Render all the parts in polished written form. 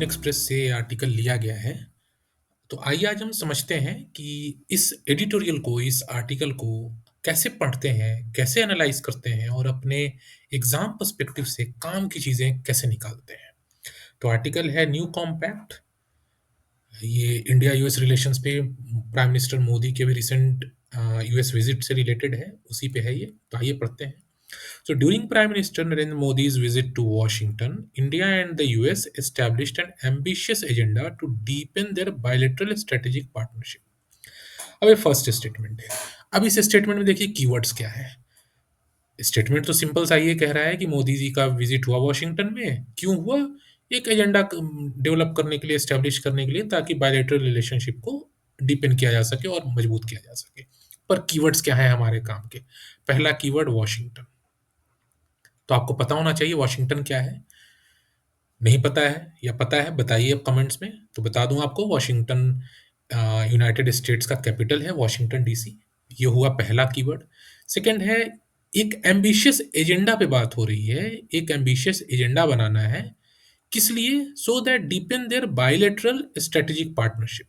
Express से article लिया गया है। तो आइए आज हम समझते हैं कि इस एडिटोरियल को, इस आर्टिकल को कैसे पढ़ते हैं, कैसे एनालाइज़ करते हैं और अपने एग्ज़ाम पर्सपेक्टिव से काम की चीज़ें कैसे निकालते हैं। तो आर्टिकल है न्यू कॉम्पैक्ट। ये इंडिया यूएस रिलेशंस पे प्राइम मिनिस्टर मोदी के भी रिसेंट यूएस विजिट से रिलेटेड है, उसी पे है ये। तो आइए पढ़ते हैं। So during Prime Minister Narendra Modi's visit to Washington, India and the US established an ambitious agenda to deepen their bilateral strategic partnership. अब ये फर्स्ट स्टेटमेंट है। अब इस स्टेटमेंट में देखिए कीवर्ड्स क्या है। स्टेटमेंट तो सिंपल सा ये कह रहा है कि मोदी जी का विजिट हुआ वॉशिंगटन में। क्यों हुआ? एक एजेंडा डेवलप करने के लिए, एस्टेब्लिश करने के लिए, ताकि बायलैटरल रिलेशनशिप को डीपेन किया जा सके और मजबूत किया जा सके। पर कीवर्ड्स क्या है हमारे काम के? पहला कीवर्ड वॉशिंगटन। तो आपको पता होना चाहिए वॉशिंगटन क्या है। नहीं पता है या पता है, बताइए अब कमेंट्स में। तो बता दूं आपको, वॉशिंगटन यूनाइटेड स्टेट्स का कैपिटल है, वॉशिंगटन डीसी। ये हुआ पहला कीवर्ड। सेकंड है, एक एम्बिशियस एजेंडा पे बात हो रही है। एक एम्बिशियस एजेंडा बनाना है। किस लिए? So that depend their bilateral strategic partnership.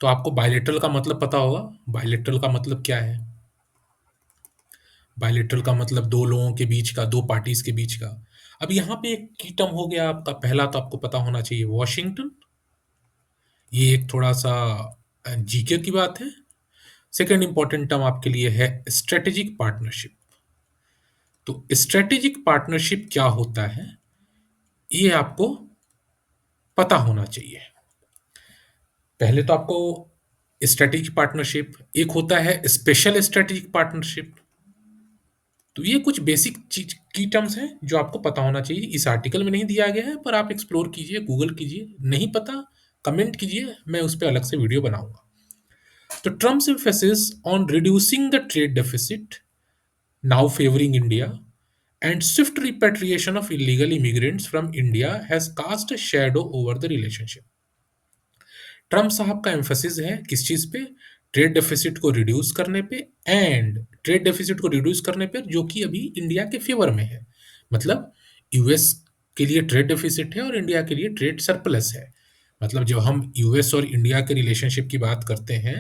तो आपको बायलैटरल का मतलब पता होगा। बायलैटरल का मतलब क्या है? बायलैटरल का मतलब दो लोगों के बीच का, दो पार्टीज के बीच का। अब यहाँ पे एक की टर्म हो गया आपका। पहला तो आपको पता होना चाहिए वॉशिंगटन। ये एक थोड़ा सा जीके की बात है। सेकंड इंपॉर्टेंट टर्म आपके लिए है स्ट्रेटेजिक पार्टनरशिप। तो स्ट्रेटेजिक पार्टनरशिप क्या होता है, ये आपको पता होना चाहिए। पहले तो आपको स्ट्रेटेजिक पार्टनरशिप, एक होता है स्पेशल स्ट्रेटेजिक पार्टनरशिप। तो ये कुछ बेसिक चीज की टर्म्स हैं जो आपको पता होना चाहिए। इस आर्टिकल में नहीं दिया गया है, पर आप एक्सप्लोर कीजिए, गूगल कीजिए। नहीं पता, कमेंट कीजिए, मैं उस पर अलग से वीडियो बनाऊंगा। तो Trump's emphasis on reducing the trade deficit, now favoring India, and swift repatriation of illegal immigrants from India has cast a shadow over the relationship. Trump साहब का एम्फेसिस है किस चीज पे? ट्रेड डेफिसिट को रिड्यूस करने पे, एंड ट्रेड डेफिसिट को रिड्यूस करने पे जो कि अभी इंडिया के फेवर में है। मतलब यूएस के लिए ट्रेड डेफिसिट है और इंडिया के लिए ट्रेड सरप्लस है। मतलब जब हम यूएस और इंडिया के रिलेशनशिप की बात करते हैं,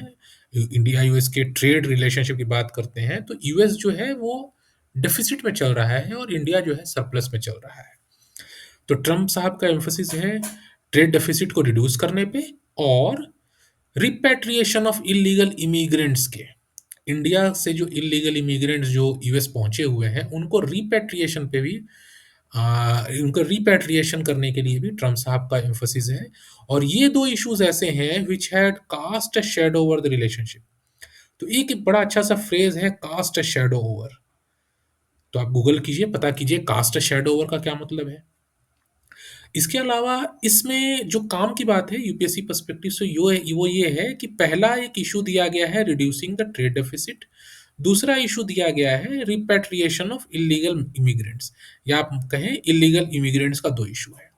इंडिया यूएस के ट्रेड रिलेशनशिप की बात करते हैं, तो यूएस जो है वो डेफिसिट में चल रहा है और इंडिया जो है सरप्लस में चल रहा है। तो ट्रम्प साहब का एम्फोसिस है ट्रेड डेफिसिट को रिड्यूस करने पे और रिपैट्रिएशन ऑफ इलीगल इमिग्रेंट्स के। इंडिया से जो इलीगल इमिग्रेंट्स जो यूएस पहुंचे हुए हैं, उनको रिपैट्रिएशन पे भी उनको रिपैट्रिएशन करने के लिए भी ट्रम्प साहब का एम्फोसिस है। और ये दो इश्यूज ऐसे हैं which had cast a shadow over the relationship. तो एक बड़ा अच्छा सा फ्रेज है कास्ट अ शैडो ओवर। तो आप गूगल कीजिए, पता कीजिए कास्ट अ शैडो ओवर का क्या मतलब है। इसके अलावा इसमें जो काम की बात है यूपीएससी पर्सपेक्टिव से, वो ये है कि पहला एक इशू दिया गया है रिड्यूसिंग द ट्रेड डेफिसिट। दूसरा इशू दिया गया है रिपैट्रिएशन ऑफ इलीगल इमिग्रेंट्स, या आप कहें इलीगल इमिग्रेंट्स का दो इशू है।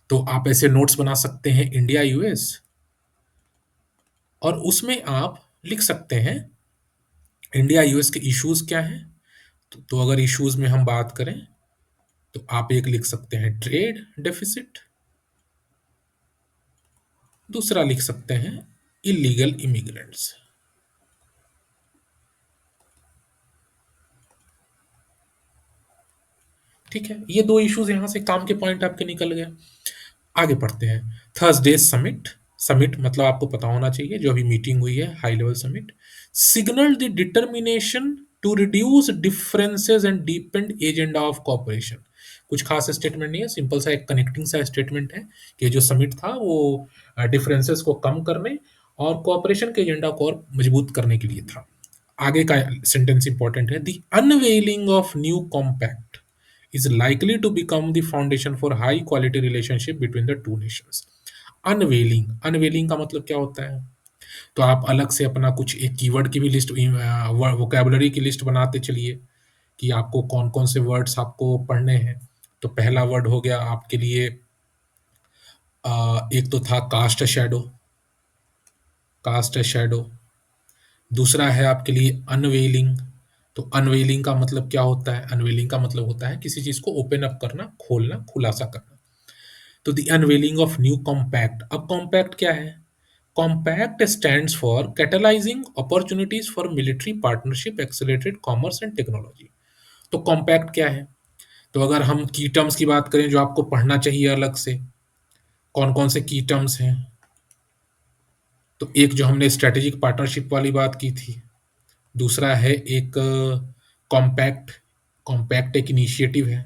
तो आप ऐसे नोट्स बना सकते हैं इंडिया यूएस, और उसमें आप लिख सकते हैं इंडिया यूएस के इश्यूज क्या हैं। तो अगर इश्यूज में हम बात करें तो आप एक लिख सकते हैं ट्रेड डेफिसिट, दूसरा लिख सकते हैं इलीगल इमिग्रेंट्स। ठीक है, ये दो इश्यूज यहां से काम के पॉइंट आपके निकल गए। आगे पढ़ते हैं। Thursday summit. समिट मतलब आपको पता होना चाहिए, जो अभी मीटिंग हुई है, high level summit. Signal the determination to reduce differences and depend agenda of cooperation. कुछ खास स्टेटमेंट नहीं है, सिंपल सा एक कनेक्टिंग सा स्टेटमेंट है कि जो समिट था वो डिफरेंसेस को कम करने और कोऑपरेशन के एजेंडा को और मजबूत करने के लिए था। आगे का सेंटेंस इंपॉर्टेंट है। The unveiling of new compact is likely to become the foundation for high quality relationship between the two nations. Unveiling, unveiling का मतलब क्या होता है? तो आप अलग से अपना कुछ एक कीवर्ड की भी लिस्ट, वोकैबुलरी की लिस्ट बनाते चलिए कि आपको कौन कौन से वर्ड्स आपको पढ़ने हैं। तो पहला वर्ड हो गया आपके लिए, एक तो था कास्ट शैडो, कास्ट शैडो। दूसरा है आपके लिए अनवेलिंग। तो अनवेलिंग का मतलब क्या होता है? अनवेलिंग का मतलब होता है किसी चीज़ को ओपन अप करना, खोलना, खुलासा करना। तो the unveiling of new compact. अब कॉम्पैक्ट क्या है? Compact stands for catalysing opportunities for military partnership, accelerated commerce and technology. तो कॉम्पैक्ट क्या है? तो अगर हम की टर्म्स की बात करें जो आपको पढ़ना चाहिए अलग से, कौन कौन से की टर्म्स हैं? तो एक जो हमने स्ट्रेटेजिक पार्टनरशिप वाली बात की थी, दूसरा है एक कॉम्पैक्ट। कॉम्पैक्ट एक इनिशिएटिव है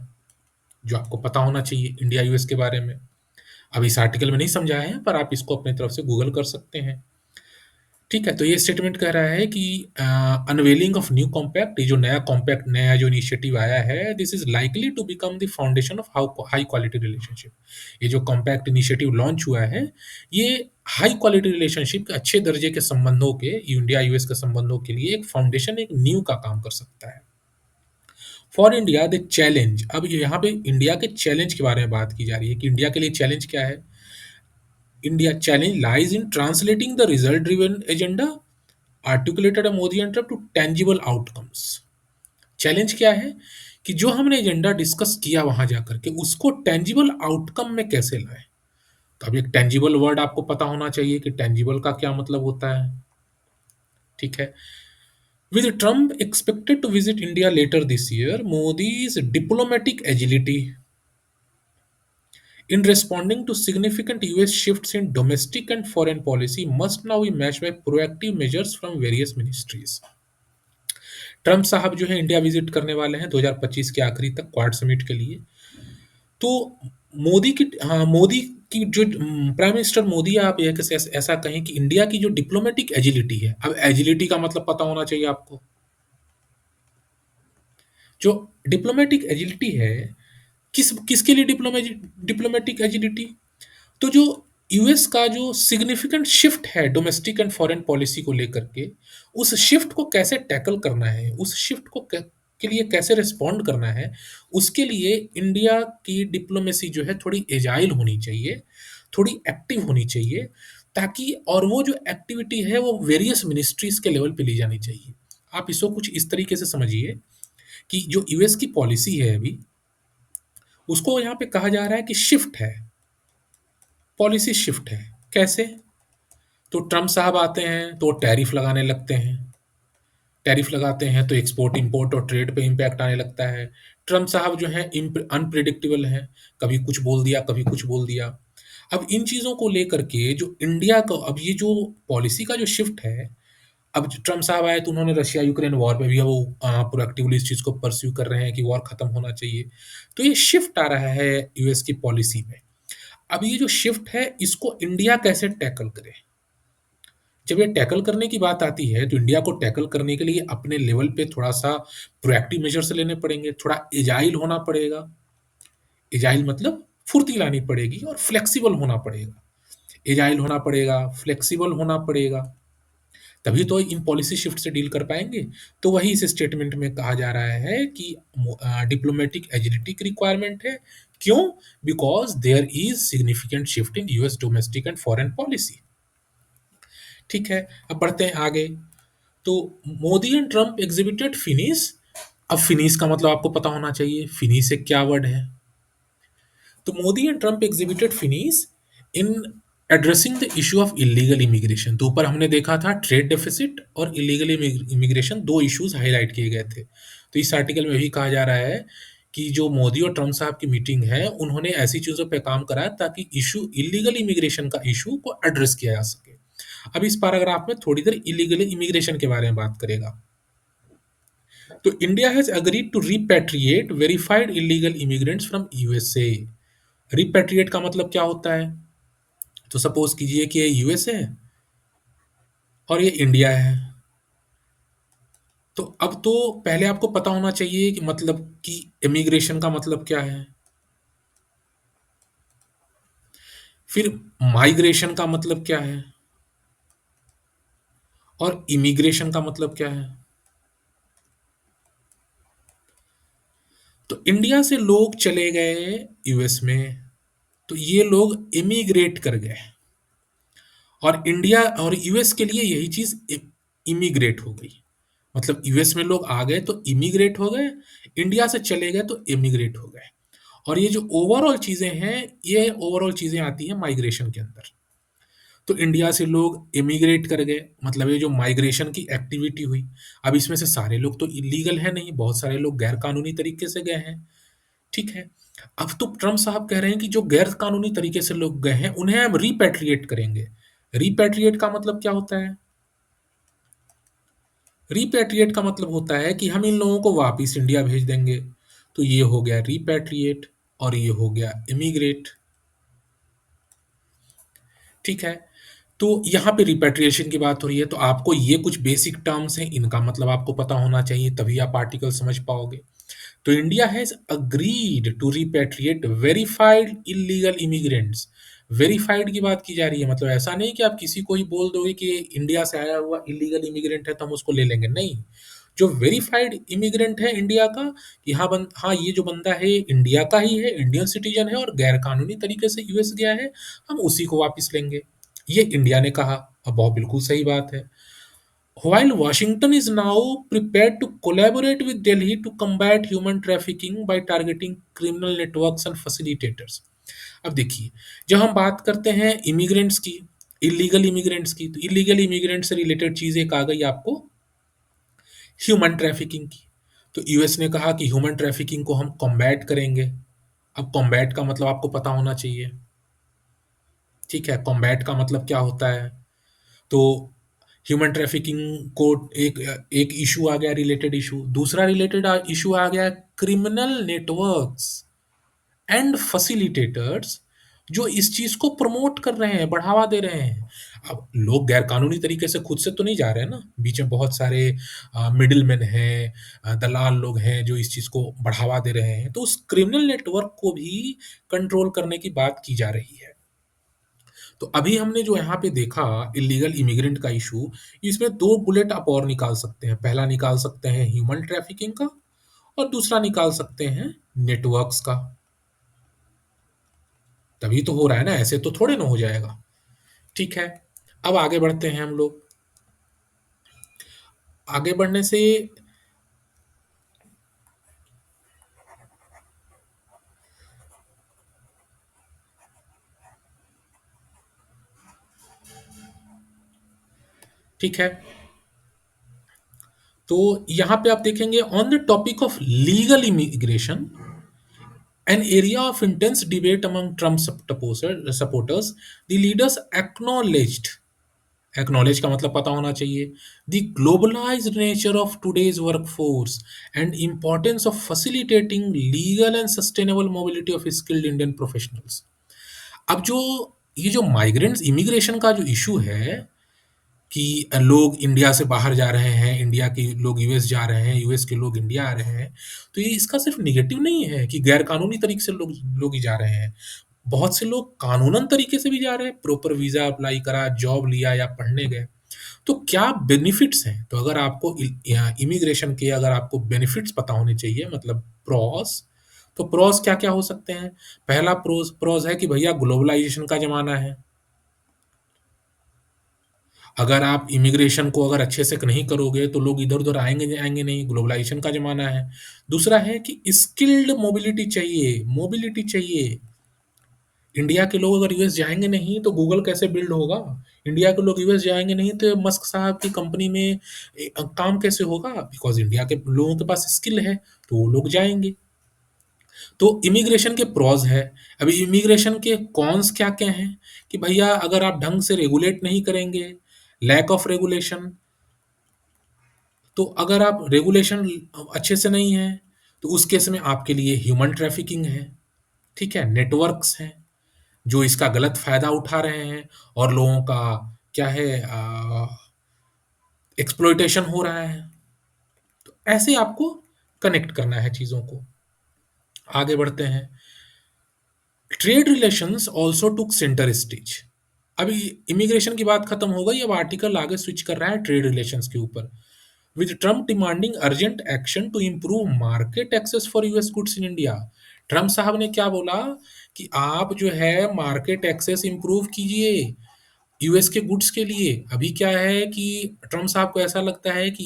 जो आपको पता होना चाहिए इंडिया यूएस के बारे में। अब इस आर्टिकल में नहीं समझाया है पर आप इसको अपनी तरफ से गूगल कर सकते हैं। ठीक है, तो ये स्टेटमेंट कह रहा है कि अनवेलिंग ऑफ न्यू कॉम्पैक्ट, ये जो नया कॉम्पैक्ट, नया जो इनिशिएटिव आया है, this is likely to become the foundation of high quality relationship. ये जो कॉम्पैक्ट इनिशिएटिव लॉन्च हुआ है, ये हाई क्वालिटी रिलेशनशिप के अच्छे दर्जे के संबंधों के, इंडिया यूएस के संबंधों के लिए एक फाउंडेशन, एक नींव का काम कर सकता है। For India the challenge. अब यहाँ पे इंडिया के चैलेंज के बारे में बात की जा रही है कि इंडिया के लिए चैलेंज क्या है। India challenge lies in translating the result driven agenda articulated Modi and Trump to tangible outcomes. Challenge क्या है कि जो हमने एजेंडा डिस्कस किया वहां जाकर के उसको टेंजिबल आउटकम में कैसे लाए। तो अब एक टेंजिबल वर्ड आपको पता होना चाहिए कि टेंजिबल का क्या मतलब होता है। ठीक है, with Trump expected to visit India later this year, Modi's diplomatic agility in responding to significant US shifts in domestic and foreign policy must now be matched by proactive measures from various ministries. Trump साहब जो है India visit करने वाले हैं 2025 के आखिरी तक quad summit के लिए। तो मोदी की, हाँ, मोदी की जो प्राइम मिनिस्टर मोदी, आप यह ऐसा कहें कि इंडिया की जो डिप्लोमेटिक एजिलिटी है। अब एजिलिटी का मतलब पता होना चाहिए आपको। जो डिप्लोमेटिक एजिलिटी है, किसके लिए डिप्लोमेटिक एजिलिटी? तो जो यूएस का जो सिग्निफिकेंट शिफ्ट है डोमेस्टिक एंड फॉरेन पॉलिसी को लेकर के, उस शिफ्ट को कैसे टैकल करना है, उस शिफ्ट को के लिए कैसे रिस्पॉन्ड करना है, उसके लिए इंडिया की डिप्लोमेसी जो है थोड़ी एजाइल होनी चाहिए, थोड़ी एक्टिव होनी चाहिए, ताकि और वो जो एक्टिविटी है वो वेरियस मिनिस्ट्रीज के लेवल पे ली जानी चाहिए। आप इसको कुछ इस तरीके से समझिए कि जो यूएस की पॉलिसी है अभी, उसको यहाँ पे कहा जा रहा है कि शिफ्ट है, पॉलिसी शिफ्ट है। कैसे? तो ट्रम्प साहब आते हैं तो टैरिफ लगाने लगते हैं, टैरिफ लगाते हैं तो एक्सपोर्ट इंपोर्ट और ट्रेड पे इम्पैक्ट आने लगता है। ट्रम्प साहब जो हैं अनप्रिडिक्टेबल हैं, कभी कुछ बोल दिया, कभी कुछ बोल दिया। अब इन चीज़ों को लेकर के जो इंडिया का अब ये जो पॉलिसी का जो शिफ्ट है, अब ट्रम्प साहब आए तो उन्होंने रशिया यूक्रेन वॉर पे भी वो प्रोएक्टिवली इस चीज़ को परस्यू कर रहे हैं कि वॉर खत्म होना चाहिए। तो ये शिफ्ट आ रहा है यूएस की पॉलिसी में। अब ये जो शिफ्ट है इसको इंडिया कैसे टैकल करे? जब ये टैकल करने की बात आती है तो इंडिया को टैकल करने के लिए अपने लेवल पे थोड़ा-सा प्रोएक्टिव मेजर्स लेने पड़ेंगे, थोड़ा एजाइल होना पड़ेगा। एजाइल मतलब फुर्ती लानी पड़ेगी और फ्लेक्सिबल होना पड़ेगा। एजाइल होना पड़ेगा, फ्लेक्सिबल होना पड़ेगा, तभी तो इन पॉलिसी शिफ्ट से डील कर पाएँगे। तो वही इस स्टेटमेंट में कहा जा रहा है कि डिप्लोमैटिक एजिलिटी की रिक्वायरमेंट है। क्यों? Because there is significant shift in US domestic and foreign policy. ठीक है, अब बढ़ते हैं आगे। तो Modi and Trump exhibited finish. अब फिनिश का मतलब आपको पता होना चाहिए, फिनिश एक क्या वर्ड है। तो Modi and Trump exhibited finish in addressing the issue of illegal immigration. तो ऊपर हमने देखा था ट्रेड डेफिसिट और इलीगल इमिग्रेशन, दो इश्यूज हाईलाइट किए गए थे। तो इस आर्टिकल में भी कहा जा रहा है कि जो मोदी और ट्रम्प साहब की मीटिंग है उन्होंने ऐसी चीज़ों पे काम करा ताकि इशू इलीगल इमिग्रेशन का इशू को एड्रेस किया जा सके। अब इस पैराग्राफ में थोड़ी देर इलीगल इमिग्रेशन के बारे में बात करेगा। तो India has agreed to repatriate verified illegal immigrants from USA. Repatriate का मतलब क्या होता है? तो सपोज कीजिए कि ये यूएस है और ये इंडिया है। तो अब तो पहले आपको पता होना चाहिए कि मतलब कि इमिग्रेशन का मतलब क्या है, फिर माइग्रेशन का मतलब क्या है और इमिग्रेशन का मतलब क्या है। तो इंडिया से लोग चले गए यूएस में, तो ये लोग इमिग्रेट कर गए, और इंडिया और यूएस के लिए यही चीज इमिग्रेट हो गई। मतलब यूएस में लोग आ गए तो इमिग्रेट हो गए, इंडिया से चले गए तो इमिग्रेट हो गए। और ये जो ओवरऑल चीज़ें हैं, ये ओवरऑल चीज़ें आती हैं माइग्रेशन के अंदर। तो इंडिया से लोग इमिग्रेट कर गए, मतलब ये जो माइग्रेशन की एक्टिविटी हुई। अब इसमें से सारे लोग तो इलीगल है नहीं, बहुत सारे लोग गैर कानूनी तरीके से गए हैं, ठीक है। अब तो ट्रम्प साहब कह रहे हैं कि जो गैर कानूनी तरीके से लोग गए हैं उन्हें हम रिपैट्रिएट करेंगे। रिपैट्रिएट का मतलब क्या होता है? रिपैट्रिएट का मतलब होता है कि हम इन लोगों को वापस इंडिया भेज देंगे। तो ये हो गया रिपैट्रिएट और ये हो गया इमिग्रेट, ठीक है। तो यहाँ पे रिपैट्रिएशन की बात हो रही है, तो आपको ये कुछ बेसिक टर्म्स हैं, इनका मतलब आपको पता होना चाहिए, तभी आप आर्टिकल समझ पाओगे। तो India has agreed to repatriate verified illegal immigrants. Verified की बात की जा रही है, मतलब ऐसा नहीं कि आप किसी को ही बोल दोगे कि इंडिया से आया हुआ इलीगल इमिग्रेंट है तो हम उसको ले लेंगे, नहीं। जो वेरीफाइड इमिग्रेंट है इंडिया का, कि हाँ ये जो बंदा है इंडिया का ही है, इंडियन सिटीजन है और गैर कानूनी तरीके से यूएस गया है, हम उसी को वापस लेंगे, ये इंडिया ने कहा। अब बहुत बिल्कुल सही बात है। While Washington is now prepared to collaborate with Delhi to combat human trafficking by targeting criminal networks and facilitators। अब देखिए, जब हम बात करते हैं इमिग्रेंट्स की, इलीगल इमिग्रेंट्स की, तो इलीगल इमिग्रेंट से रिलेटेड चीज एक आ गई आपको, ह्यूमन ट्रैफिकिंग की। तो यूएस ने कहा कि ह्यूमन ट्रैफिकिंग को हम कॉम्बैट करेंगे। अब कॉम्बैट का मतलब आपको पता होना चाहिए, ठीक है। कॉम्बैट का मतलब क्या होता है? तो ह्यूमन ट्रैफिकिंग को एक एक इशू आ गया, रिलेटेड इशू। दूसरा रिलेटेड इशू आ गया क्रिमिनल नेटवर्क्स एंड फैसिलिटेटर्स, जो इस चीज को प्रमोट कर रहे हैं, बढ़ावा दे रहे हैं। अब लोग गैर कानूनी तरीके से खुद से तो नहीं जा रहे हैं ना, बीच में बहुत सारे मिडिल मैन हैं, दलाल लोग हैं जो इस चीज को बढ़ावा दे रहे हैं, तो उस क्रिमिनल नेटवर्क को भी कंट्रोल करने की बात की जा रही है। तो अभी हमने जो यहाँ पे देखा इलीगल इमिग्रेंट का इशू, इसमें दो बुलेट आप और निकाल सकते हैं। पहला निकाल सकते हैं ह्यूमन ट्रैफिकिंग का, और दूसरा निकाल सकते हैं नेटवर्क्स का। तभी तो हो रहा है ना, ऐसे तो थोड़े ना हो जाएगा, ठीक है। अब आगे बढ़ते हैं हम लोग। आगे बढ़ने से, ठीक है, तो यहाँ पे आप देखेंगे on the topic of legal immigration, an area of intense debate among Trump supporters, the leaders acknowledged, acknowledge का मतलब पता होना चाहिए, the globalised nature of today's workforce and importance of facilitating legal and sustainable mobility of skilled Indian professionals. अब जो ये जो migrants immigration का जो इशू है, कि लोग इंडिया से बाहर जा रहे हैं, इंडिया के लोग यूएस जा रहे हैं, यूएस के लोग इंडिया आ रहे हैं, तो ये इसका सिर्फ निगेटिव नहीं है कि गैर कानूनी तरीके से लोग ही जा रहे हैं। बहुत से लोग कानूनन तरीके से भी जा रहे हैं, प्रॉपर वीजा अप्लाई करा, जॉब लिया या पढ़ने गए। तो क्या बेनिफिट्स हैं? तो अगर आपको इमिग्रेशन के अगर आपको बेनिफिट्स पता होने चाहिए, मतलब प्रॉस, तो प्रॉस क्या क्या हो सकते हैं? पहला प्रोज प्रॉस है कि भैया ग्लोबलाइजेशन का जमाना है। अगर आप इमिग्रेशन को अगर अच्छे से नहीं करोगे तो लोग इधर-उधर आएँगे आएँगे नहीं, ग्लोबलाइजेशन का ज़माना है। दूसरा है कि स्किल्ड मोबिलिटी चाहिए। इंडिया के लोग अगर यूएस जाएँगे नहीं तो गूगल कैसे बिल्ड होगा? इंडिया के लोग यूएस जाएँगे नहीं तो मस्क साहब की कंपनी में काम कैसे होगा? बिकॉज़ इंडिया के लोगों के पास स्किल है, तो वो लोग जाएँगे। तो इमिग्रेशन के प्रोस है। अभी इमिग्रेशन के कॉन्स क्या-क्या हैं? कि भैया अगर आप ढंग से रेगुलेट नहीं करेंगे, लैक ऑफ रेगुलेशन, तो अगर आप रेगुलेशन अच्छे से नहीं है, तो उस केस में आपके लिए ह्यूमन ट्रैफिकिंग है, ठीक है? नेटवर्क्स हैं, जो इसका गलत फ़ायदा उठा रहे हैं और लोगों का क्या है एक्सप्लॉइटेशन हो रहा है। तो ऐसे आपको कनेक्ट करना है चीज़ों को। आगे बढ़ते हैं। Trade relations also took centre stage. अभी इमिग्रेशन की बात खत्म हो गई, अब आर्टिकल आगे स्विच कर रहा है ट्रेड रिलेशंस के ऊपर। With Trump demanding urgent action to improve market access for US goods in India. Trump साहब ने क्या बोला कि आप जो है मार्केट एक्सेस इंप्रूव कीजिए, यूएस के गुड्स के लिए अभी क्या है कि ट्रम्प साहब को ऐसा लगता है कि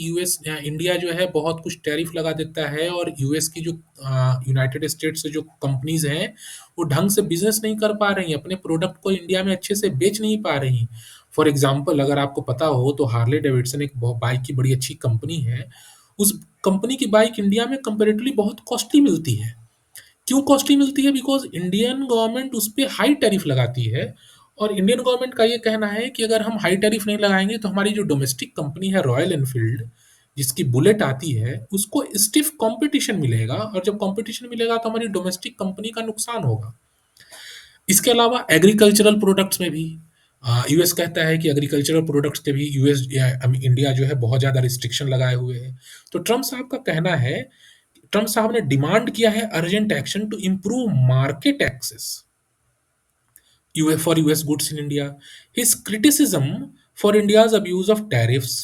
इंडिया जो है बहुत कुछ टैरिफ लगा देता है, और यूएस की जो यूनाइटेड स्टेट्स से जो कंपनीज हैं वो ढंग से बिजनेस नहीं कर पा रही, अपने प्रोडक्ट को इंडिया में अच्छे से बेच नहीं पा रही। फॉर एग्जाम्पल अगर आपको पता हो तो हार्ले डेविडसन एक बाइक की बड़ी अच्छी कंपनी है। उस कंपनी की बाइक इंडिया में कंपेरेटिवली बहुत कॉस्टली मिलती है। क्यों कॉस्टली मिलती है? बिकॉज इंडियन गवर्नमेंट उस पर हाई टैरिफ लगाती है, और इंडियन गवर्नमेंट का ये कहना है कि अगर हम हाई टैरिफ नहीं लगाएंगे तो हमारी जो डोमेस्टिक कंपनी है रॉयल एनफील्ड, जिसकी बुलेट आती है, उसको स्टिफ कंपटीशन मिलेगा, और जब कंपटीशन मिलेगा तो हमारी डोमेस्टिक कंपनी का नुकसान होगा। इसके अलावा एग्रीकल्चरल प्रोडक्ट्स में भी यूएस कहता है कि एग्रीकल्चरल प्रोडक्ट्स के भी इंडिया जो है बहुत ज़्यादा रिस्ट्रिक्शन लगाए हुए है। तो ट्रम्प साहब का कहना है, ट्रम्प साहब ने डिमांड किया है urgent action to improve market access for US goods in India. His criticism for India's abuse of tariffs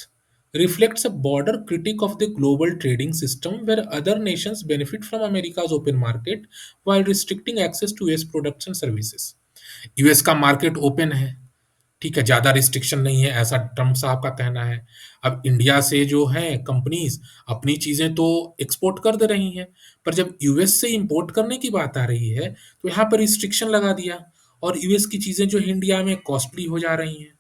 reflects a broader critique of the global trading system where other nations benefit from America's open market while restricting access to US products and services. US का market open है, ठीक है, ज़्यादा restriction नहीं है, ऐसा Trump साहब का कहना है। अब इंडिया से जो है कंपनीज अपनी चीज़ें तो एक्सपोर्ट कर दे रही हैं, पर जब यूएस से इंपोर्ट करने की बात आ रही है तो यहाँ पर रिस्ट्रिक्शन लगा दिया, और यूएस की चीज़ें जो है इंडिया में कॉस्टली हो जा रही हैं।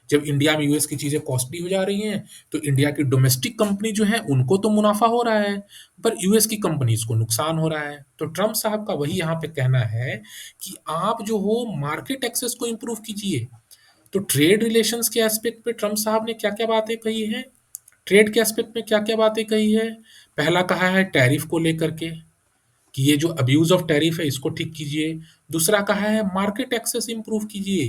जब इंडिया में यूएस की चीज़ें कॉस्टली हो जा रही हैं तो इंडिया की डोमेस्टिक कंपनी जो है उनको तो मुनाफा हो रहा है, पर यूएस की कंपनीज को नुकसान हो रहा है। तो ट्रम्प साहब का वही यहाँ पे कहना है कि आप जो हो मार्केट एक्सेस को इम्प्रूव कीजिए। तो ट्रेड रिलेशंस के एस्पेक्ट पे ट्रम्प साहब ने क्या-क्या बातें कही हैं? ट्रेड के एस्पेक्ट में क्या-क्या बातें कही है? पहला कहा है टैरिफ को लेकर के कि ये जो अब्यूज़ ऑफ टैरिफ है इसको ठीक कीजिए। दूसरा कहा है मार्केट एक्सेस इम्प्रूव कीजिए।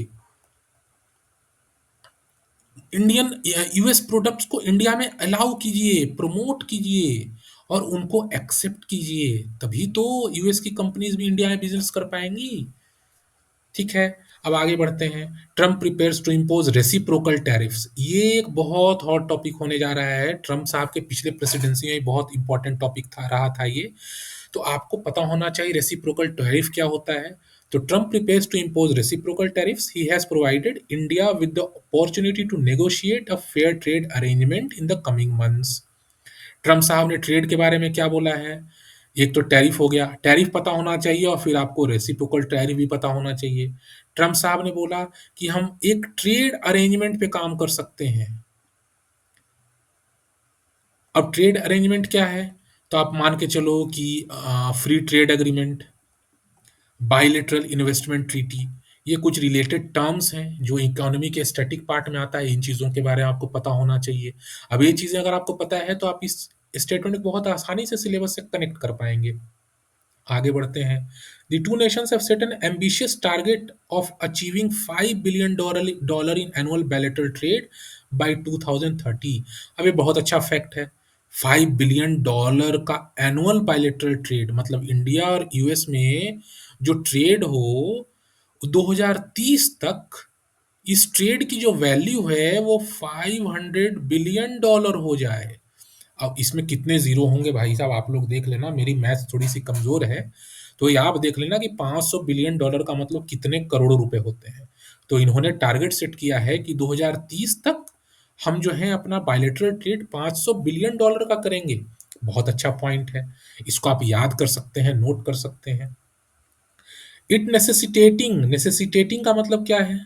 इंडियन यूएस प्रोडक्ट्स को इंडिया में अलाउ कीजिए, प्रमोट कीजिए और उनको एक्सेप्ट कीजिए, तभी तो यूएस की कंपनीज़ भी इंडिया में बिज़नेस कर पाएँगी। ठीक है, अब आगे बढ़ते हैं। Trump prepares to impose reciprocal tariffs. ये एक बहुत हॉट टॉपिक होने जा रहा है। ट्रम्प साहब के पिछले प्रेसिडेंसी में बहुत इंपॉर्टेंट टॉपिक रहा था ये। तो आपको पता होना चाहिए रेसिप्रोकल टैरिफ क्या होता है। तो Trump prepares to impose reciprocal tariffs. He has provided India with the opportunity to negotiate a fair trade arrangement in the coming months. Trump साहब ने ट्रेड के बारे में क्या बोला है? एक तो टैरिफ हो गया, टैरिफ पता होना चाहिए और फिर आपको रेसिप्रोकल टैरिफ भी पता होना चाहिए। ट्रम्प साहब ने बोला कि हम एक ट्रेड अरेंजमेंट पे काम कर सकते हैं। अब ट्रेड अरेंजमेंट क्या है? तो आप मान के चलो कि free trade agreement, bilateral investment treaty, ये कुछ रिलेटेड टर्म्स हैं जो इकोनॉमी के स्टैटिक पार्ट में आता है। इन चीज़ों के बारे में आपको पता होना चाहिए। अब ये चीज़ें अगर आपको पता है तो आप इस स्टेटमेंट को बहुत आसानी से सिलेबस से कनेक्ट कर पाएंगे। आगे बढ़ते हैं। The two nations have set an ambitious target of achieving $5 billion in annual bilateral trade by 2030। अब ये बहुत अच्छा फैक्ट है। $5 बिलियन का एनुअल बायलेटरल ट्रेड, मतलब इंडिया और यूएस में जो ट्रेड हो 2030 तक, इस ट्रेड की जो वैल्यू है वो $500 बिलियन हो जाए। अब इसमें कितने ज़ीरो होंगे भाई साहब, आप लोग देख लेना, मेरी मैथ्स थोड़ी-सी कमज़ोर है। तो ये आप देख लेना कि $500 बिलियन का मतलब कितने करोड़ रुपए होते हैं। तो इन्होंने टारगेट सेट किया है कि 2030 तक हम जो है अपना बायलैटरल ट्रेड $500 बिलियन का करेंगे। बहुत अच्छा पॉइंट है। इसको आप याद कर सकते हैं, नोट कर सकते हैं। नेसेसिटेटिंग का मतलब क्या है?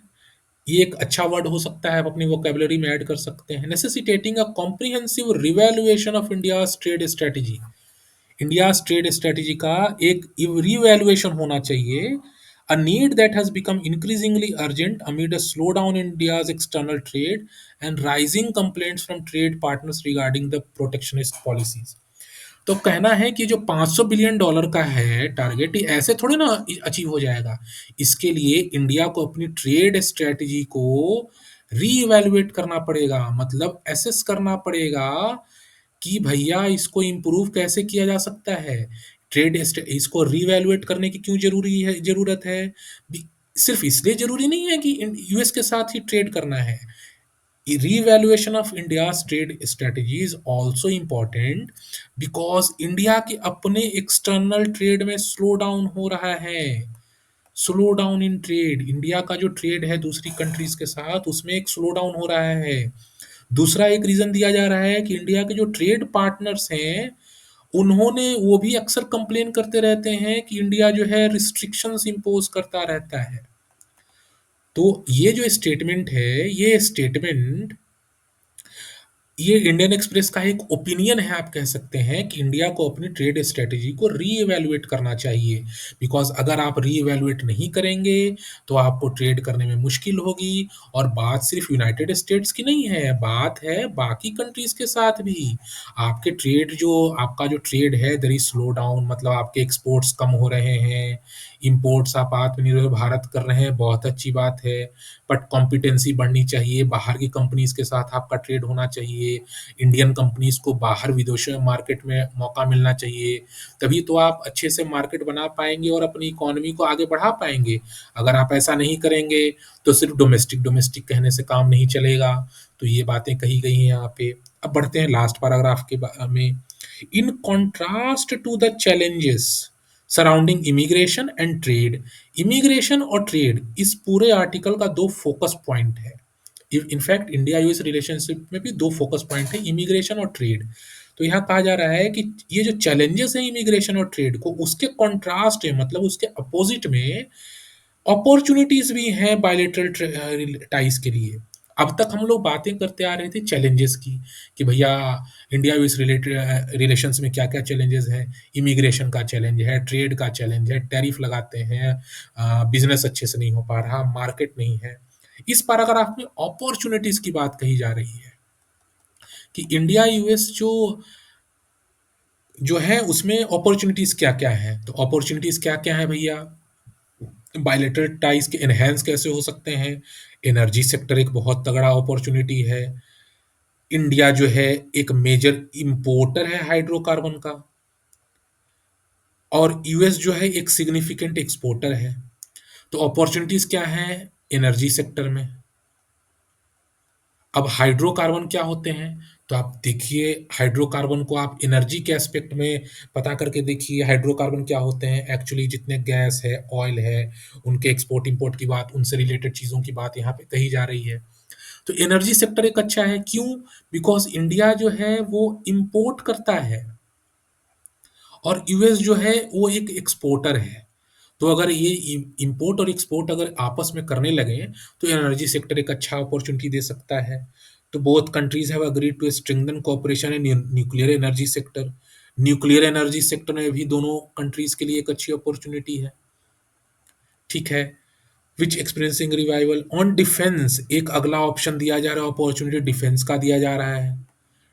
ये एक अच्छा वर्ड हो सकता है, आप अपनी वोकेबलरी में ऐड कर सकते हैं। Necessitating a comprehensive revaluation of India's trade strategy. India's trade strategy का एक रिवैल्यूएशन होना चाहिए। A need that has become increasingly urgent amid a slowdown in India's external trade and rising complaints from trade partners regarding the protectionist policies. तो कहना है कि जो $500 billion का है टारगेट, ये ऐसे थोड़ी ना अचीव हो जाएगा। इसके लिए इंडिया को अपनी ट्रेड स्ट्रेटजी को रीइवैल्यूएट करना पड़ेगा, मतलब एसेस करना पड़ेगा कि भैया इसको इम्प्रूव कैसे किया जा सकता है। इसको रीइवैल्यूएट करने की क्यों ज़रूरत है? सिर्फ इसलिए ज़रूरी नहीं है कि यूएस के साथ ही ट्रेड करना है। Revaluation of India's trade strategy is also important because India के अपने एक्सटर्नल ट्रेड में स्लो डाउन हो रहा है। Slow down in trade, India का जो ट्रेड है दूसरी कंट्रीज के साथ उसमें एक स्लो डाउन हो रहा है। दूसरा एक रीजन दिया जा रहा है कि इंडिया के जो ट्रेड पार्टनर्स हैं उन्होंने वो भी अक्सर कंप्लेन करते रहते हैं कि इंडिया जो है रिस्ट्रिक्शंस इंपोज करता रहता है। तो ये जो स्टेटमेंट है, ये स्टेटमेंट, ये इंडियन एक्सप्रेस का एक ओपिनियन है, आप कह सकते हैं कि इंडिया को अपनी ट्रेड स्ट्रेटेजी को रीइवैल्यूएट करना चाहिए। बिकॉज़ अगर आप रीइवैल्यूएट नहीं करेंगे, तो आपको ट्रेड करने में मुश्किल होगी। और बात सिर्फ यूनाइटेड स्टेट्स की नहीं है, बात है बाकी कंट्रीज़ के साथ भी। आपका जो ट्रेड है देयर इज़ स्लो डाउन, मतलब आपके एक्सपोर्ट्स कम हो रहे हैं, इम्पोर्ट्स आप आत्मनिर्भर भारत कर रहे हैं, बहुत अच्छी बात है। बट कॉम्पिटेंसी बढ़नी चाहिए, बाहर की कंपनीज के साथ आपका ट्रेड होना चाहिए, इंडियन कंपनीज को बाहर विदेशों में मार्केट में मौका मिलना चाहिए, तभी तो आप अच्छे से मार्केट बना पाएंगे और अपनी इकोनॉमी को आगे बढ़ा पाएंगे। अगर आप ऐसा नहीं करेंगे तो सिर्फ डोमेस्टिक डोमेस्टिक कहने से काम नहीं चलेगा। तो ये बातें कही गई हैं यहाँ पे। अब बढ़ते हैं लास्ट पैराग्राफ में। In contrast to the challenges surrounding immigration and trade, immigration और ट्रेड इस पूरे आर्टिकल का दो फोकस पॉइंट है। इनफैक्ट इंडिया यूएस रिलेशनशिप में भी दो फोकस पॉइंट है, इमिग्रेशन और ट्रेड। तो यहाँ कहा जा रहा है कि ये जो चैलेंजेस है इमिग्रेशन और ट्रेड को, उसके कॉन्ट्रास्ट है, मतलब उसके अपोजिट में अपॉर्चुनिटीज भी हैं बायलेटरल टाइज के लिए। अब तक हम लोग बातें करते आ रहे थे चैलेंजेस की, कि भैया इंडिया यूएस रिलेटेड रिलेशंस में क्या क्या चैलेंजेस हैं। इमिग्रेशन का चैलेंज है, ट्रेड का चैलेंज है, टैरिफ लगाते हैं, बिजनेस अच्छे से नहीं हो पा रहा, मार्केट नहीं है। इस पैराग्राफ में अपॉर्चुनिटीज की बात कही जा रही है कि इंडिया यूएस जो जो है उसमें अपॉर्चुनिटीज क्या क्या है। तो अपॉर्चुनिटीज क्या क्या है भैया, बायलेटरल टाइज के एनहेंस कैसे हो सकते हैं। एनर्जी सेक्टर एक बहुत तगड़ा अपॉर्चुनिटी है। इंडिया जो है एक मेजर इंपोर्टर है हाइड्रोकार्बन का, और यूएस जो है एक सिग्निफिकेंट एक्सपोर्टर है। तो अपॉर्चुनिटीज क्या है एनर्जी सेक्टर में। अब हाइड्रोकार्बन क्या होते हैं, तो आप देखिए हाइड्रोकार्बन को आप एनर्जी के एस्पेक्ट में पता करके देखिए हाइड्रोकार्बन क्या होते हैं। एक्चुअली जितने गैस है, ऑयल है, उनके एक्सपोर्ट इंपोर्ट की बात, उनसे रिलेटेड चीज़ों की बात यहाँ पे कही जा रही है। तो एनर्जी सेक्टर एक अच्छा है, क्यों? बिकॉज इंडिया जो है वो इंपोर्ट करता है और यूएस जो है वो एक एक्सपोर्टर है। तो अगर ये इंपोर्ट और एक्सपोर्ट अगर आपस में करने लगे तो एनर्जी सेक्टर एक अच्छा अपॉर्चुनिटी दे सकता है। तो both countries have agreed to strengthen cooperation in nuclear energy sector. Nuclear energy sector में भी दोनों कंट्रीज के लिए एक अच्छी अपॉर्चुनिटी है। ठीक है। विच एक्सपीरियंसिंग रिवाइवल ऑन डिफेंस, एक अगला ऑप्शन दिया जा रहा है, अपॉर्चुनिटी डिफेंस का दिया जा रहा है।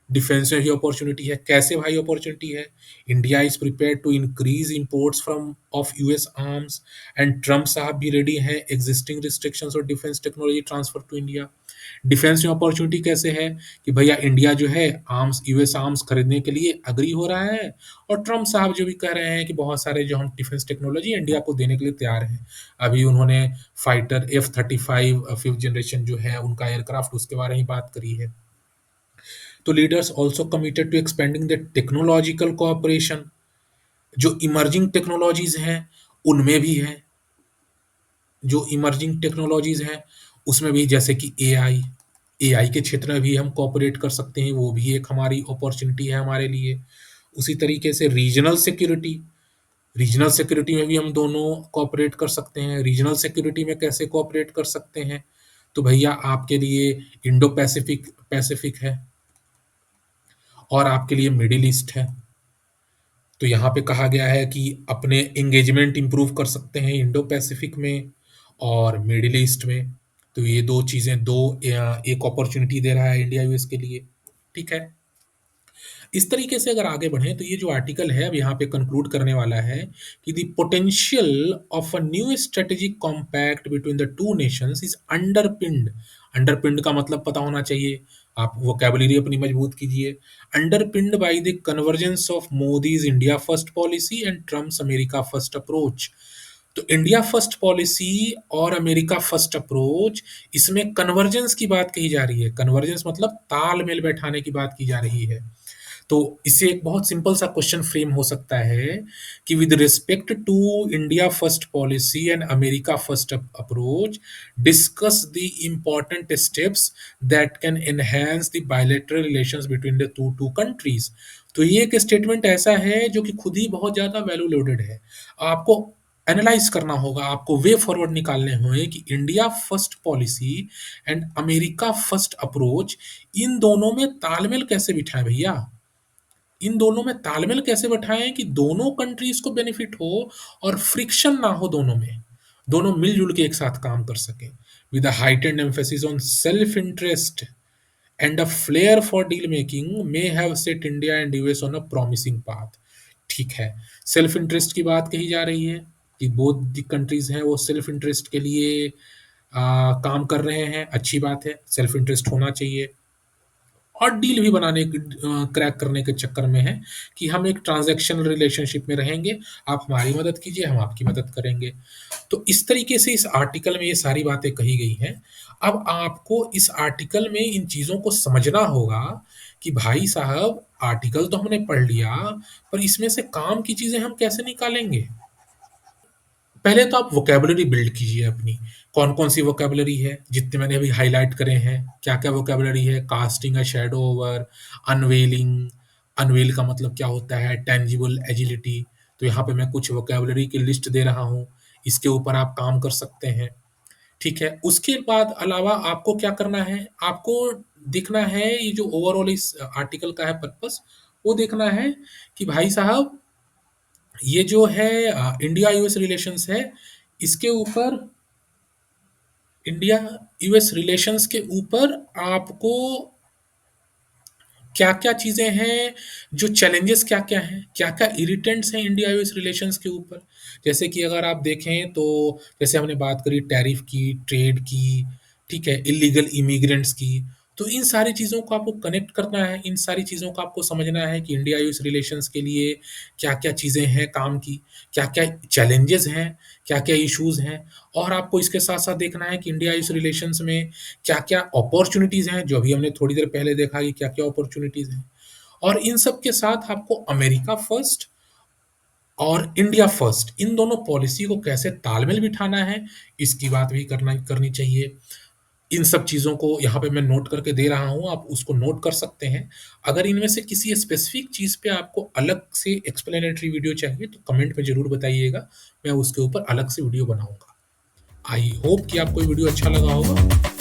डिफेंस में भी अपॉर्चुनिटी है। कैसे भाई अपॉर्चुनिटी है? India is prepare to increase imports from of US arms and Trump साहब भी रेडी है एग्जिस्टिंग रिस्ट्रिक्शंस और defence technology transfer to India. Defence में अपॉर्चुनिटी कैसे है कि भैया इंडिया जो है आर्म्स, यूएस आर्म्स खरीदने के लिए अग्री हो रहा है, और ट्रम्प साहब जो भी कह रहे हैं कि बहुत सारे जो हम डिफेंस टेक्नोलॉजी इंडिया को देने के लिए तैयार हैं। अभी उन्होंने फाइटर F-35 फिफ्थ जनरेशन जो है उनका एयरक्राफ्ट, उसके बारे में बात करी है। तो leaders also committed to expending the technological cooperation. जो इमर्जिंग टेक्नोलॉजीज हैं उनमें भी है, जो इमर्जिंग टेक्नोलॉजीज हैं उसमें भी, जैसे कि एआई के क्षेत्र में भी हम कोऑपरेट कर सकते हैं, वो भी एक हमारी अपॉर्चुनिटी है हमारे लिए। उसी तरीके से रीजनल सिक्योरिटी में भी हम दोनों कोऑपरेट कर सकते हैं। रीजनल सिक्योरिटी में कैसे कोऑपरेट कर सकते हैं, तो भैया आपके लिए इंडो पैसिफिक पैसिफिक है और आपके लिए मिडिल ईस्ट है। तो यहाँ पे कहा गया है कि अपने एंगेजमेंट इंप्रूव कर सकते हैं इंडो पैसिफिक में और मिडिल ईस्ट में। तो ये दो चीज़ें, एक अपॉर्चुनिटी दे रहा है इंडिया यूएस के लिए। ठीक है। इस तरीके से अगर आगे बढ़ें तो ये जो आर्टिकल है अब यहाँ पे कंक्लूड करने वाला है कि the potential of a new strategic compact between the two nations is underpinned. Underpinned का मतलब पता होना चाहिए, आप वोकैबुलरी अपनी मजबूत कीजिए। Underpinned by the convergence of Modi's India first policy and Trump's America first approach. तो इंडिया फर्स्ट पॉलिसी और अमेरिका फर्स्ट अप्रोच, इसमें कन्वर्जेंस की बात कही जा रही है। कन्वर्जेंस मतलब तालमेल बैठाने की बात की जा रही है। तो इससे एक बहुत सिंपल सा क्वेश्चन फ्रेम हो सकता है कि with respect to India first policy and America first approach, discuss the important steps that can enhance the bilateral relations between the two countries. तो ये एक स्टेटमेंट ऐसा है जो कि खुद ही बहुत ज्यादा वैल्यू लोडेड है। आपको एनालाइज करना होगा, आपको वे फॉरवर्ड निकालने होंगे कि India first policy and America first approach, इन दोनों में तालमेल कैसे बिठाएं भैया। इन दोनों में तालमेल कैसे बैठाएं कि दोनों कंट्रीज को बेनिफिट हो और फ्रिक्शन ना हो दोनों में, दोनों मिलजुल के एक साथ काम कर सके with a heightened emphasis on self interest and a flare for deal making may have set India and US on a promising path. ठीक है, सेल्फ इंटरेस्ट की बात कही जा रही है कि बोथ द कंट्रीज हैं वो सेल्फ इंटरेस्ट के लिए काम कर रहे हैं, अच्छी बात है, सेल्फ इंटरेस्ट होना चाहिए। और डील भी बनाने क्रैक करने के चक्कर में है कि हम एक ट्रांजैक्शनल रिलेशनशिप में रहेंगे, आप हमारी मदद कीजिए, हम आपकी मदद करेंगे। तो इस तरीके से इस आर्टिकल में ये सारी बातें कही गई हैं। अब आपको इस आर्टिकल में इन चीज़ों को समझना होगा कि भाई साहब, आर्टिकल तो हमने पढ़ लिया, पर इसमें से काम की चीज़ें हम कैसे निकालेंगे। पहले तो आप वोकेबलरी बिल्ड कीजिए अपनी, कौन-कौन सी वोकेबलरी है, जितने मैंने अभी हाइलाइट करे हैं, क्या-क्या वोकेबलरी है, casting a shadow over, unveiling, unveil का मतलब क्या होता है, टेंजिबल एजिलिटी, तो यहाँ पे मैं कुछ वोकेबलरी की लिस्ट दे रहा हूँ, इसके ऊपर आप काम कर सकते हैं, ठीक है। उसके बाद अलावा आपको क्या करना है, आपको देखना है ये जो ओवरऑल इस आर्टिकल का है पर्पस, वो देखना है कि भाई साहब ये जो है इंडिया यूएस रिलेशंस है, इसके ऊपर इंडिया यूएस रिलेशंस के ऊपर आपको क्या-क्या चीज़ें हैं, जो चैलेंजेस क्या-क्या हैं, क्या-क्या इरिटेंट्स हैं इंडिया यूएस रिलेशंस के ऊपर। जैसे कि अगर आप देखें तो जैसे हमने बात करी टैरिफ की, ट्रेड की, ठीक है, इल्लीगल इमिग्रेंट्स की, तो इन सारी चीज़ों को आपको कनेक्ट करना है, इन सारी चीज़ों को आपको समझना है कि इंडिया यूएस रिलेशंस के लिए क्या-क्या चीज़ें हैं काम की, क्या-क्या चैलेंजेस हैं, क्या-क्या इश्यूज़ हैं, और आपको इसके साथ-साथ देखना है कि इंडिया यूएस रिलेशंस में क्या-क्या अपॉर्च्युनिटीज़ हैं, जो अभी हमने थोड़ी देर पहले देखा कि क्या-क्या अपॉर्च्युनिटीज़ हैं। और इन सब के साथ आपको अमेरिका फर्स्ट और इंडिया फर्स्ट, इन दोनों पॉलिसी को कैसे तालमेल बिठाना है, इसकी बात भी करनी चाहिए। इन सब चीज़ों को यहाँ पे मैं नोट करके दे रहा हूँ, आप उसको नोट कर सकते हैं। अगर इनमें से किसी स्पेसिफिक चीज़ पे आपको अलग से एक्सप्लेनेटरी वीडियो चाहिए, तो कमेंट में ज़रूर बताइएगा, मैं उसके ऊपर अलग से वीडियो बनाऊँगा। आई होप कि आपको ये वीडियो अच्छा लगा होगा।